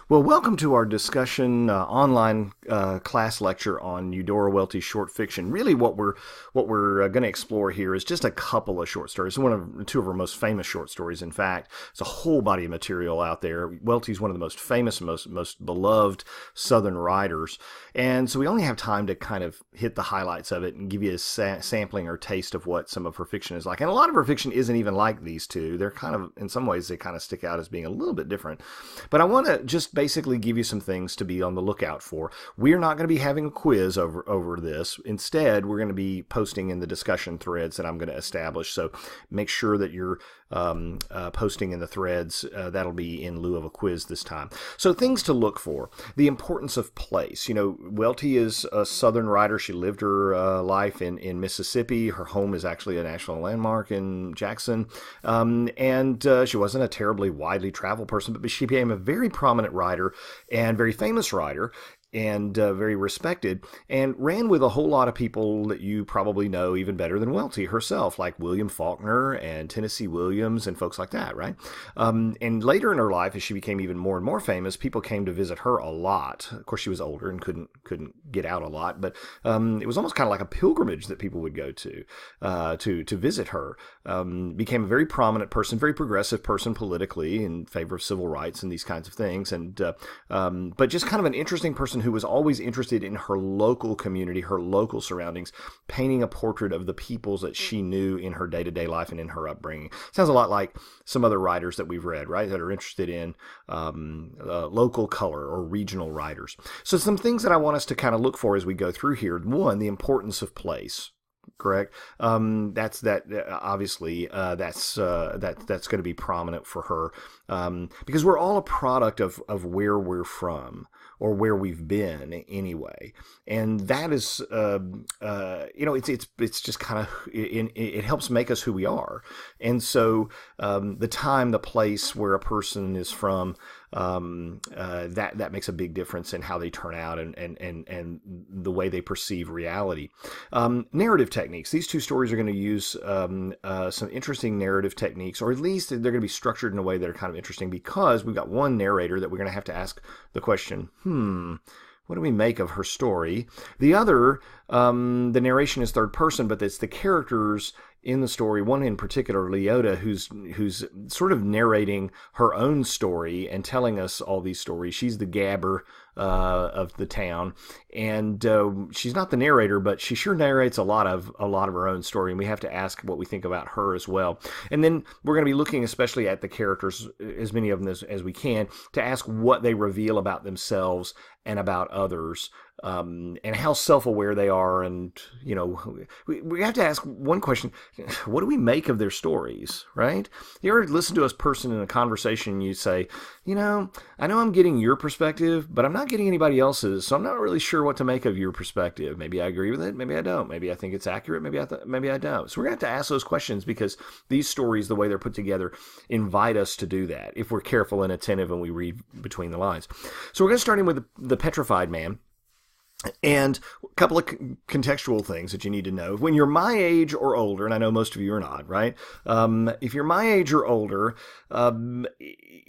Well, welcome to our discussion online class lecture on Eudora Welty's short fiction. Really, what we're going to explore here is just a couple of short stories. Two of her most famous short stories. In fact, it's a whole body of material out there. Welty's one of the most famous, most beloved Southern writers, and so we only have time to kind of hit the highlights of it and give you a sampling or taste of what some of her fiction is like. And a lot of her fiction isn't even like these two. They're kind of, in some ways, they kind of stick out as being a little bit different. But I want to just basically give you some things to be on the lookout for. We're not going to be having a quiz over this. Instead, we're going to be posting in the discussion threads that I'm going to establish. So make sure that you're posting in the threads. That'll be in lieu of a quiz this time. So things to look for. The importance of place. You know, Welty is a Southern writer. She lived her life in Mississippi. Her home is actually a national landmark in Jackson. And she wasn't a terribly widely traveled person, but she became a very prominent writer and very famous writer, and very respected, and ran with a whole lot of people that you probably know even better than Welty herself, like William Faulkner and Tennessee Williams and folks like that, right? And later in her life, as she became even more and more famous, people came to visit her a lot. Of course, she was older and couldn't get out a lot, but it was almost kind of like a pilgrimage that people would go to visit her. Became a very prominent person, very progressive person politically, in favor of civil rights and these kinds of things, and but just kind of an interesting person who was always interested in her local community, her local surroundings, painting a portrait of the peoples that she knew in her day-to-day life and in her upbringing. Sounds a lot like some other writers that we've read, right, that are interested in local color or regional writers. So some things that I want us to kind of look for as we go through here. One, the importance of place. Correct. That's that. Obviously, that's going to be prominent for her, because we're all a product of where we're from or where we've been anyway, and that is, it's just kind of it helps make us who we are, and so the time, the place where a person is from. That makes a big difference in how they turn out and the way they perceive reality. Narrative techniques. These two stories are going to use some interesting narrative techniques, or at least they're going to be structured in a way that are kind of interesting, because we've got one narrator that we're going to have to ask the question, what do we make of her story? The other, the narration is third person, but it's the characters in the story, one in particular, Leota, who's sort of narrating her own story and telling us all these stories. She's the gabber of the town, and she's not the narrator, but she sure narrates a lot of her own story, and we have to ask what we think about her as well. And then we're going to be looking especially at the characters, as many of them as we can, to ask what they reveal about themselves and about others, and how self-aware they are. And, you know, we have to ask one question: what do we make of their stories, right? You ever listen to a person in a conversation and you say, you know I'm getting your perspective, but I'm not getting anybody else's, so I'm not really sure what to make of your perspective. Maybe I agree with it, maybe I don't. Maybe I think it's accurate, maybe I don't. So we're going to have to ask those questions, because these stories, the way they're put together, invite us to do that if we're careful and attentive and we read between the lines. So we're going to start in with the Petrified Man. And a couple of contextual things that you need to know. When you're my age or older, and I know most of you are not, right? If you're my age or older,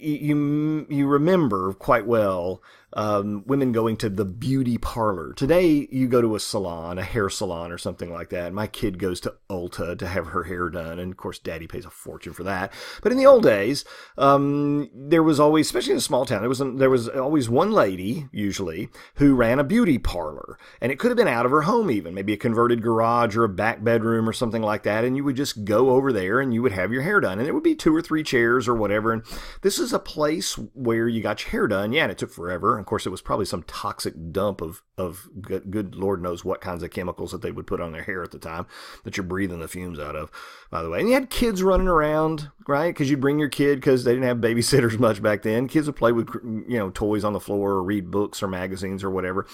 you remember quite well women going to the beauty parlor. Today, you go to a salon, a hair salon or something like that. My kid goes to Ulta to have her hair done. And of course, daddy pays a fortune for that. But in the old days, there was always, especially in a small town, there was always one lady, usually, who ran a beauty parlor. And it could have been out of her home even, maybe a converted garage or a back bedroom or something like that. And you would just go over there and you would have your hair done. And there would be 2 or 3 chairs or whatever. And this is a place where you got your hair done. Yeah, and it took forever. Of course, it was probably some toxic dump of good Lord knows what kinds of chemicals that they would put on their hair at the time that you're breathing the fumes out of, by the way. And you had kids running around, right? Because you'd bring your kid, because they didn't have babysitters much back then. Kids would play with, toys on the floor or read books or magazines or whatever.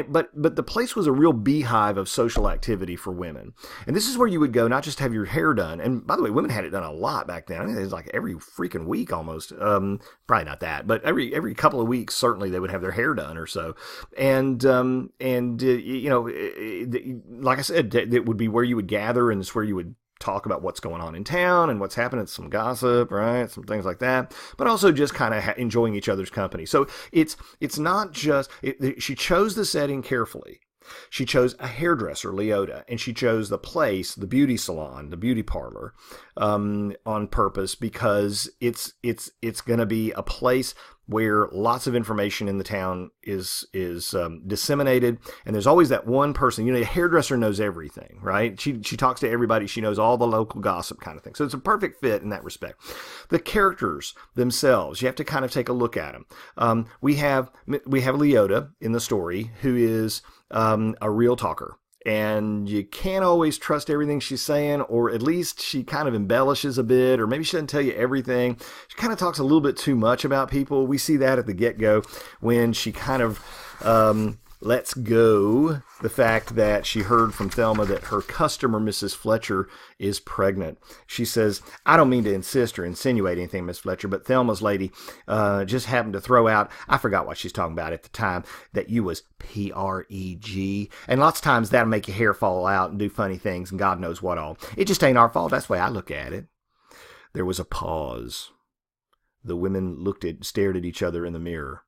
But the place was a real beehive of social activity for women. And this is where you would go, not just to have your hair done. And by the way, women had it done a lot back then. I mean, it was like every freaking week almost. Probably not that, but every couple of weeks, certainly they would have their hair done or so. And like I said, it would be where you would gather, and it's where you would talk about what's going on in town and what's happening, some gossip, right? Some things like that, but also just kind of enjoying each other's company. So it's not just, she chose the setting carefully. She chose a hairdresser, Leota, and she chose the place, the beauty salon, the beauty parlor, on purpose, because it's going to be a place where lots of information in the town is disseminated, and there's always that one person. A hairdresser knows everything, right? She talks to everybody. She knows all the local gossip kind of thing. So it's a perfect fit in that respect. The characters themselves, you have to kind of take a look at them. We have Leota in the story, who is a real talker. And you can't always trust everything she's saying, or at least she kind of embellishes a bit, or maybe she doesn't tell you everything. She kind of talks a little bit too much about people. We see that at the get-go when she kind of lets go the fact that she heard from Thelma that her customer, Mrs. Fletcher, is pregnant. She says, "I don't mean to insist or insinuate anything, Miss Fletcher, but Thelma's lady just happened to throw out," I forgot what she's talking about at the time, "that you was P-R-E-G. And lots of times that'll make your hair fall out and do funny things and God knows what all. It just ain't our fault. That's the way I look at it." There was a pause. The women stared at each other in the mirror.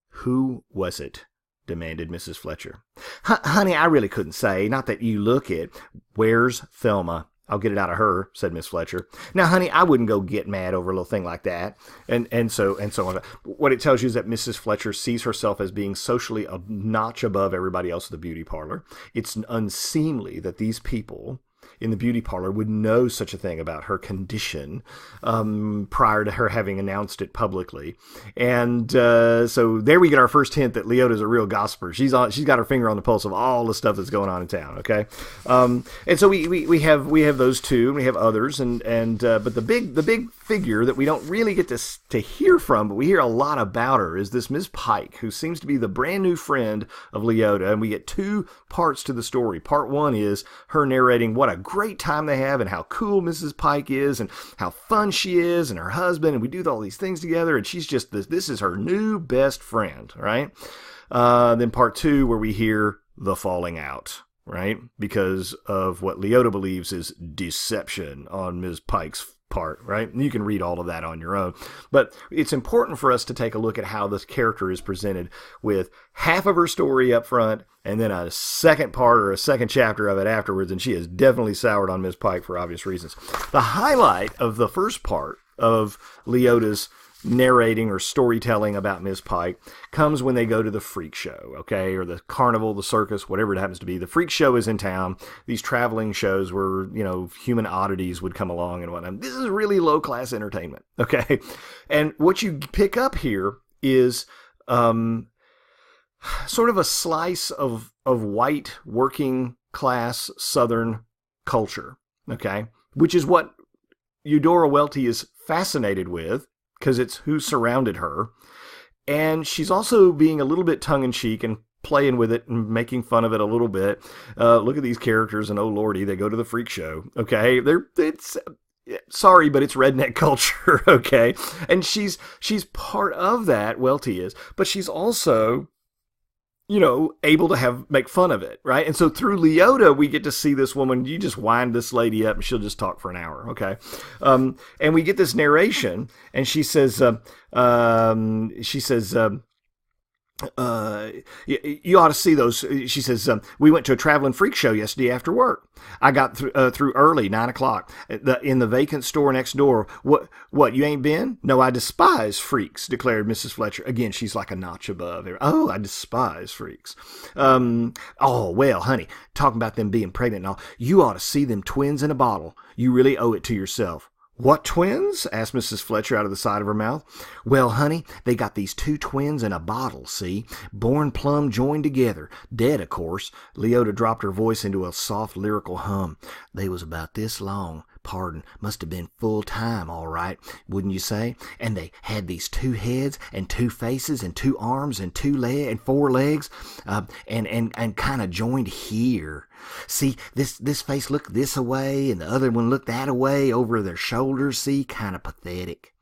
"Who was it?" demanded Mrs. Fletcher. "Honey, I really couldn't say. Not that you look it. Where's Thelma? I'll get it out of her," said Miss Fletcher. "Now, honey, I wouldn't go get mad over a little thing like that." And so on. What it tells you is that Mrs. Fletcher sees herself as being socially a notch above everybody else at the beauty parlor. It's unseemly that these people in the beauty parlor would know such a thing about her condition prior to her having announced it publicly. And so there we get our first hint that Leota's a real gossiper. She's got her finger on the pulse of all the stuff that's going on in town. Okay, and so we have those two, and we have others, but the big figure that we don't really get to hear from, but we hear a lot about her, is this Miss Pike, who seems to be the brand new friend of Leota. And we get two parts to the story. Part one is her narrating what a great time they have and how cool Mrs. Pike is and how fun she is and her husband, and we do all these things together, and she's just this is her new best friend, right? Then part two, where we hear the falling out, right? Because of what Leota believes is deception on Ms. Pike's part, right? And you can read all of that on your own. But it's important for us to take a look at how this character is presented, with half of her story up front and then a second part or a second chapter of it afterwards, and she is definitely soured on Miss Pike for obvious reasons. The highlight of the first part of Leota's narrating or storytelling about Miss Pike comes when they go to the freak show, okay, or the carnival, the circus, whatever it happens to be. The freak show is in town. These traveling shows where, human oddities would come along and whatnot. This is really low-class entertainment, okay? And what you pick up here is sort of a slice of white working class Southern culture, okay, which is what Eudora Welty is fascinated with, because it's who surrounded her. And she's also being a little bit tongue-in-cheek and playing with it and making fun of it a little bit. Look at these characters, and oh lordy, they go to the freak show. Okay, sorry, but it's redneck culture. Okay, and she's part of that. Welty is, but she's also, able to make fun of it, right? And so through Leota, we get to see this woman. You just wind this lady up and she'll just talk for an hour, okay? And we get this narration, and she says, you ought to see those. She says, we went to a traveling freak show yesterday after work. I got through early, 9 o'clock, in the vacant store next door. What, you ain't been? No, I despise freaks, declared Mrs. Fletcher. Again, she's like a notch above. Oh, I despise freaks. Oh, well, honey, talking about them being pregnant and all, you ought to see them twins in a bottle. You really owe it to yourself. What twins? Asked Mrs. Fletcher out of the side of her mouth. Well, honey, they got these two twins in a bottle, see? Born plumb joined together. Dead, of course. Leota dropped her voice into a soft lyrical hum. They was about this long. Pardon, must have been full time, all right, wouldn't you say? And they had these two heads and two faces and two arms and and 4 legs, and kind of joined here. See, this face looked this away and the other one looked that away over their shoulders, see, kind of pathetic.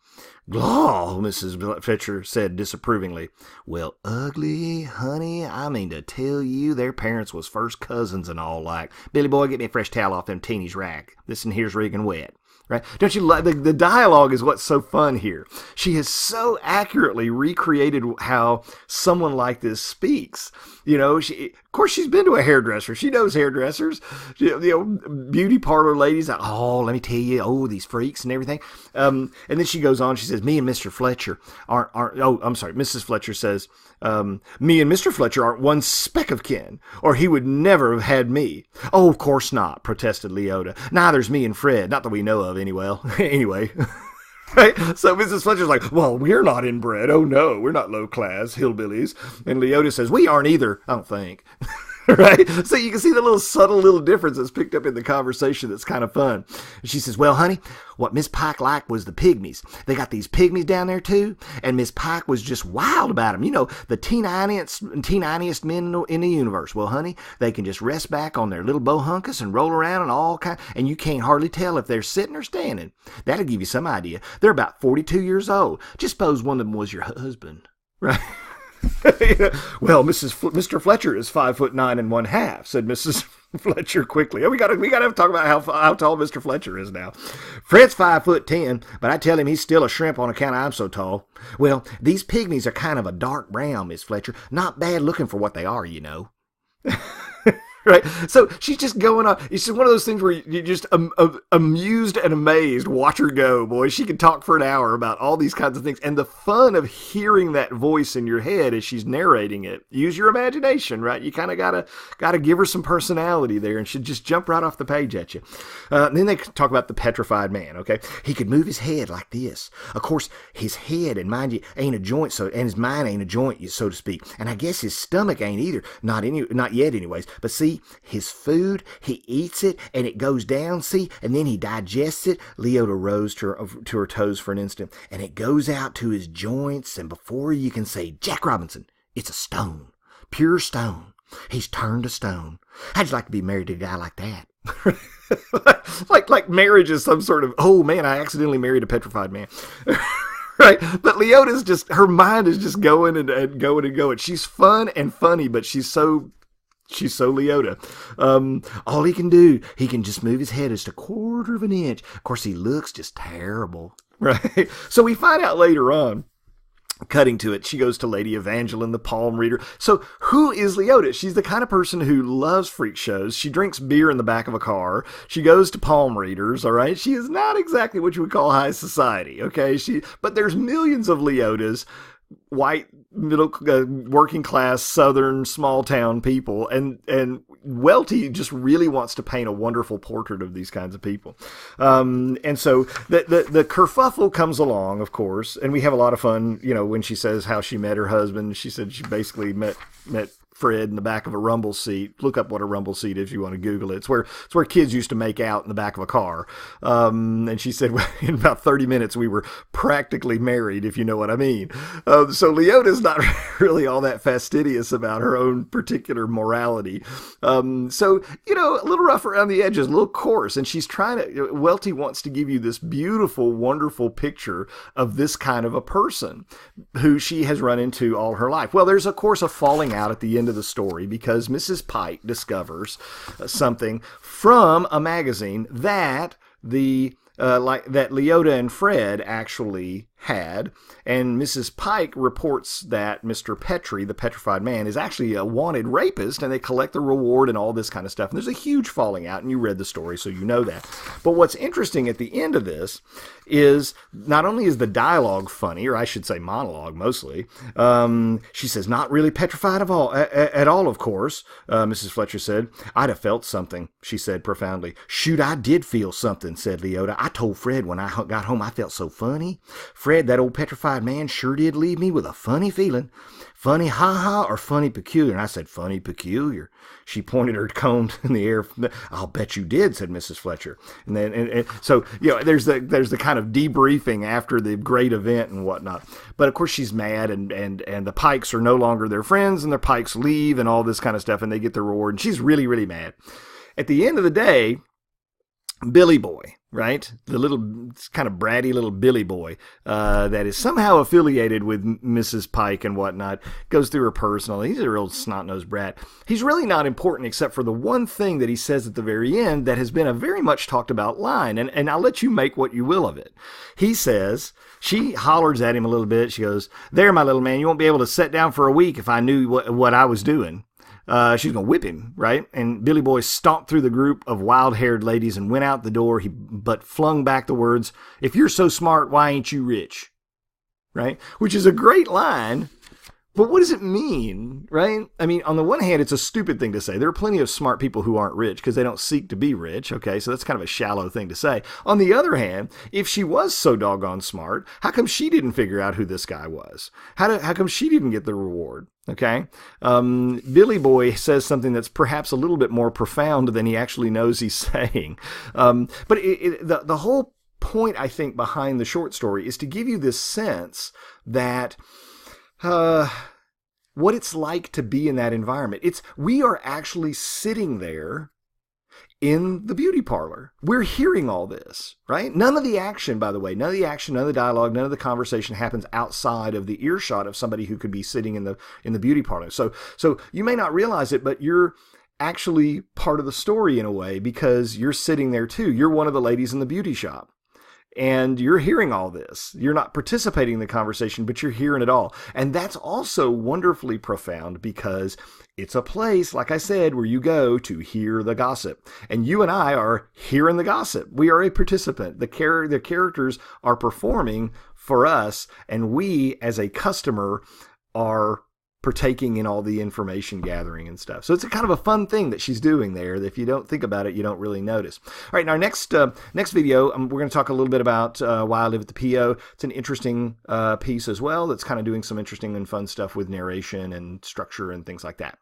"Law," Mrs. Fletcher said disapprovingly. "Well, ugly, honey, I mean to tell you, their parents was first cousins and all like. Billy boy, get me a fresh towel off them teenies' rack. This in here's rigging wet." Right? Don't you like the dialogue is what's so fun here. She has so accurately recreated how someone like this speaks. Of course, she's been to a hairdresser. She knows hairdressers. Beauty parlor ladies. Oh, let me tell you, these freaks and everything. And then she goes on. She says, "Me and Mr. Fletcher aren't. Oh, I'm sorry. Mrs. Fletcher says, me and Mr. Fletcher aren't one speck of kin, or he would never have had me." "Oh, of course not," protested Leota. "Neither's me and Fred, not that we know of, anyway." Right? So Mrs. Fletcher's like, "Well, we're not inbred. Oh, no, we're not low-class hillbillies." And Leota says, "We aren't either, I don't think." Right? So you can see the little subtle little difference that's picked up in the conversation that's kind of fun. And she says, "Well, honey, what Miss Pike liked was the pygmies. They got these pygmies down there, too, and Miss Pike was just wild about them. The teeniest men in the universe. Well, honey, they can just rest back on their little bohunkus and roll around and all kind, and you can't hardly tell if they're sitting or standing. That'll give you some idea. They're about 42 years old. Just suppose one of them was your husband." Right? "Well, Mr. Fletcher is 5'9 1/2", said Mrs. Fletcher quickly. We got to talk about how tall Mr. Fletcher is now. "Fred's 5'10", but I tell him he's still a shrimp on account I'm so tall. Well, these pygmies are kind of a dark brown, Miss Fletcher. Not bad looking for what they are, Right? So she's just going on. It's just one of those things where you're just amused and amazed. Watch her go, boy. She can talk for an hour about all these kinds of things. And the fun of hearing that voice in your head as she's narrating it. Use your imagination, right? You kind of gotta give her some personality there, and she'll just jump right off the page at you. And then they talk about the petrified man, okay? "He could move his head like this. Of course, his head, and mind you, ain't a joint, and his mind ain't a joint, so to speak. And I guess his stomach ain't either. Not yet anyways. But see, his food, he eats it, and it goes down, see, and then he digests it." Leota rose to her toes for an instant. "And it goes out to his joints, and before you can say, Jack Robinson, it's a stone. Pure stone. He's turned to stone. How'd you like to be married to a guy like that?" like marriage is some sort of, oh man, I accidentally married a petrified man. Right? But Leota's just, her mind is just going and going and going. She's fun and funny, but she's so Leota. All he can do, he can just move his head just a quarter of an inch. Of course, he looks just terrible. Right? So we find out later on, cutting to it, she goes to Lady Evangeline, the palm reader. So who is Leota? She's the kind of person who loves freak shows. She drinks beer in the back of a car. She goes to palm readers, all right? She is not exactly what you would call high society, okay? But there's millions of Leotas, white, middle, working class, southern, small town people, and Welty just really wants to paint a wonderful portrait of these kinds of people. And so the kerfuffle comes along, of course, and we have a lot of fun, when she says how she met her husband. She said she basically met Fred in the back of a rumble seat. Look up what a rumble seat is if you want to Google it. It's where kids used to make out in the back of a car. And she said in about 30 minutes we were practically married, if you know what I mean. So Leota's not really all that fastidious about her own particular morality. So, a little rough around the edges, a little coarse. And she's Welty wants to give you this beautiful, wonderful picture of this kind of a person who she has run into all her life. Well, there's, of course, a falling out at the end of the story because Mrs. Pike discovers something from a magazine that that Leota and Fred actually had, and Mrs. Pike reports that Mr. Petrie, the petrified man, is actually a wanted rapist, and they collect the reward and all this kind of stuff. And there's a huge falling out, and you read the story, so you know that. But what's interesting at the end of this is not only is the dialogue funny, or I should say monologue mostly, she says, "Not really petrified at all, of course," Mrs. Fletcher said. "I'd have felt something," she said profoundly. "Shoot, I did feel something," said Leota. "I told Fred when I got home I felt so funny. Fred, that old petrified man, sure did leave me with a funny feeling. Funny ha-ha or funny peculiar?" And I said, "Funny peculiar." She pointed her comb in the air. "I'll bet you did," said Mrs. Fletcher. And then, so, there's the kind of debriefing after the great event and whatnot. But of course she's mad, and the Pikes are no longer their friends, and their Pikes leave and all this kind of stuff, and they get their reward. And she's really, really mad. At the end of the day, Billy Boy, right? The little kind of bratty little Billy boy that is somehow affiliated with Mrs. Pike and whatnot, goes through her personal. He's a real snot-nosed brat. He's really not important except for the one thing that he says at the very end that has been a very much talked about line, and I'll let you make what you will of it. He says, she hollers at him a little bit. She goes, "There, my little man, you won't be able to sit down for a week if I knew what I was doing." She's going to whip him, right? And Billy Boy stomped through the group of wild-haired ladies and went out the door, but flung back the words, "If you're so smart, why ain't you rich?" Right? Which is a great line, but what does it mean, right? I mean, on the one hand, it's a stupid thing to say. There are plenty of smart people who aren't rich because they don't seek to be rich, okay? So that's kind of a shallow thing to say. On the other hand, if she was so doggone smart, how come she didn't figure out who this guy was? How come she didn't get the reward? Okay, Billy Boy says something that's perhaps a little bit more profound than he actually knows he's saying. But the whole point, I think, behind the short story is to give you this sense that what it's like to be in that environment. We are actually sitting there in the beauty parlor. We're hearing all this, right? None of the action, by the way, none of the action, none of the dialogue, none of the conversation happens outside of the earshot of somebody who could be sitting in the beauty parlor. So you may not realize it, but you're actually part of the story in a way because you're sitting there too. You're one of the ladies in the beauty shop. And you're hearing all this. You're not participating in the conversation, but you're hearing it all. And that's also wonderfully profound because it's a place, like I said, where you go to hear the gossip. And you and I are hearing the gossip. We are a participant. The characters are performing for us, and we, as a customer, are partaking in all the information gathering and stuff. So it's a kind of a fun thing that she's doing there that if you don't think about it, you don't really notice. All right, in our next video, we're going to talk a little bit about Why I Live at the P.O. It's an interesting piece as well that's kind of doing some interesting and fun stuff with narration and structure and things like that.